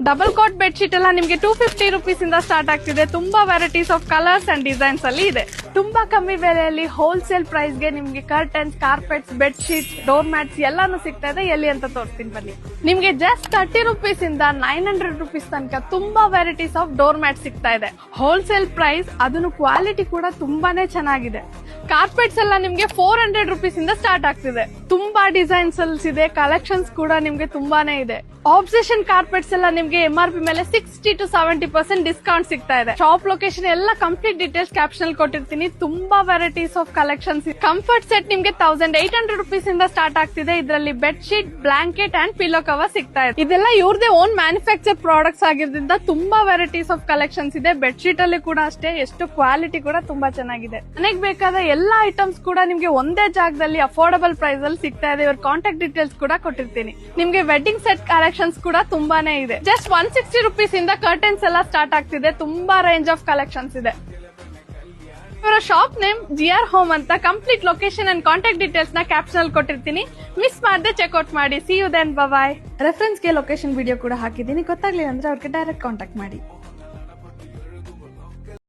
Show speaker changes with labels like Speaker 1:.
Speaker 1: Double ಕಾಟ್ bed sheet ಎಲ್ಲ ನಿಮ್ಗೆ 250 rupees ಇಂದ ಸ್ಟಾರ್ಟ್ ಆಗ್ತಿದೆ. ತುಂಬಾ varieties of colours and designs ಅಲ್ಲಿ ಇದೆ. ತುಂಬಾ ಕಮ್ಮಿ ಬೆಲೆಯಲ್ಲಿ ಹೋಲ್ಸೇಲ್ ಪ್ರೈಸ್ ಗೆ ನಿಮ್ಗೆ curtains, carpets, bed sheets, door mats ಎಲ್ಲಾನು ಸಿಗ್ತಾ ಇದೆ. ಎಲ್ಲಿ ಅಂತ ತೋರಿಸ್ತೀನಿ ಬನ್ನಿ. ನಿಮ್ಗೆ ಜಸ್ಟ್ 30 rupees ಇಂದ 900 rupees ತನಕ ತುಂಬಾ ವೆರೈಟೀಸ್ ಆಫ್ ಡೋರ್ ಮ್ಯಾಟ್ ಸಿಗ್ತಾ ಇದೆ. ಹೋಲ್ಸೇಲ್ ಪ್ರೈಸ್, ಅದನ್ನು ಕ್ವಾಲಿಟಿ ಕೂಡ ತುಂಬಾನೇ ಚೆನ್ನಾಗಿದೆ. ಕಾರ್ಪೆಟ್ಸ್ ಎಲ್ಲ ನಿಮ್ಗೆ 400 rupees ಇಂದ ಸ್ಟಾರ್ಟ್ ಆಗ್ತಿದೆ. ತುಂಬಾ ಡಿಸೈನ್ಸ್ ಅಲ್ಲಿ ಇದೆ, ಕಲೆಕ್ಷನ್ಸ್ ಕೂಡ ನಿಮ್ಗೆ ತುಂಬಾನೇ ಇದೆ. ಆಬ್ಸೆಷನ್ ಕಾರ್ಪೆಟ್ಸ್ ಎಲ್ಲ ನಿಮ್ಗೆ MRP ಮೇಲೆ 60 to 70% ಡಿಸ್ಕೌಂಟ್ ಸಿಗ್ತಾ ಇದೆ. ಶಾಪ್ ಲೊಕೇಶನ್ ಎಲ್ಲ ಕಂಪ್ಲೀಟ್ ಡೀಟೇಲ್ಸ್ ಕ್ಯಾಪ್ಷನ್ ಅಲ್ಲಿ ಕೊಟ್ಟಿರ್ತೀನಿ. ತುಂಬಾ varieties of collections. Comfort set ನಿಮ್ಗೆ 1800 rupees ಇಂದ ಸ್ಟಾರ್ಟ್ ಆಗ್ತಿದೆ. ಇದರಲ್ಲಿ bed sheet, blanket and pillow cover ಸಿಗ್ತಾ ಇದೆ. ಇದೆಲ್ಲ ಇವ್ರದೇ ಓನ್ ಮ್ಯಾನುಫ್ಯಾಕ್ಚರ್ ಪ್ರಾಡಕ್ಟ್ಸ್ ಆಗಿರೋದ್ರಿಂದ ತುಂಬಾ ವೆರೈಟೀಸ್ ಆಫ್ ಕಲೆಕ್ಷನ್ಸ್ ಇದೆ. ಬೆಡ್ ಶೀಟ್ ಅಲ್ಲಿ ಕೂಡ ಅಷ್ಟೇ, ಎಷ್ಟು ಕ್ವಾಲಿಟಿ ಕೂಡ ತುಂಬಾ ಚೆನ್ನಾಗಿದೆ. ಮನೆಗೆ ಬೇಕಾದ ಎಲ್ಲಾ ಐಟಮ್ಸ್ ಕೂಡ ನಿಮ್ಗೆ ಒಂದೇ ಜಾಗದಲ್ಲಿ ಅಫೋರ್ಡಬಲ್ ಪ್ರೈಸ್ ಅಲ್ಲಿ ಸಿಗ್ತಾ ಇದೆ. ಇವ್ರ ಕಾಂಟ್ಯಾಕ್ಟ್ ಡೀಟೇಲ್ಸ್ ಕೂಡ ಕೊಟ್ಟಿರ್ತೀನಿ. ನಿಮ್ಗೆ ವೆಡ್ಡಿಂಗ್ ಸೆಟ್ ಕಲೆಕ್ಷನ್ಸ್ ಕೂಡ ತುಂಬಾನೇ ಇದೆ. ಜಸ್ಟ್ 160 rupees ಇಂದ ಕರ್ಟನ್ಸ್ ಎಲ್ಲ ಸ್ಟಾರ್ಟ್ ಆಗ್ತಿದೆ. ತುಂಬಾ ರೇಂಜ್ ಆಫ್ ಕಲೆಕ್ಷನ್ಸ್ ಇದೆ. ಇವರ ಶಾಪ್ ನೇಮ್ GR ಹೋಮ್ ಅಂತ. Complete location and contact details ನ ಕ್ಯಾಪ್ಷನ್ ಅಲ್ಲಿ ಕೊಟ್ಟಿರ್ತೀನಿ. ಮಿಸ್ ಮಾಡದೆ ಚೆಕ್ಔಟ್ ಮಾಡಿ. See you then, bye. Reference ಗೆ ಲೊಕೇಶನ್ ವಿಡಿಯೋ ಕೂಡ ಹಾಕಿದ್ದೀನಿ. ಗೊತ್ತಾಗ್ಲಿಲ್ಲ ಅಂದ್ರೆ ಅವ್ರಿಗೆ ಡೈರೆಕ್ಟ್ ಕಾಂಟ್ಯಾಕ್ಟ್ ಮಾಡಿ.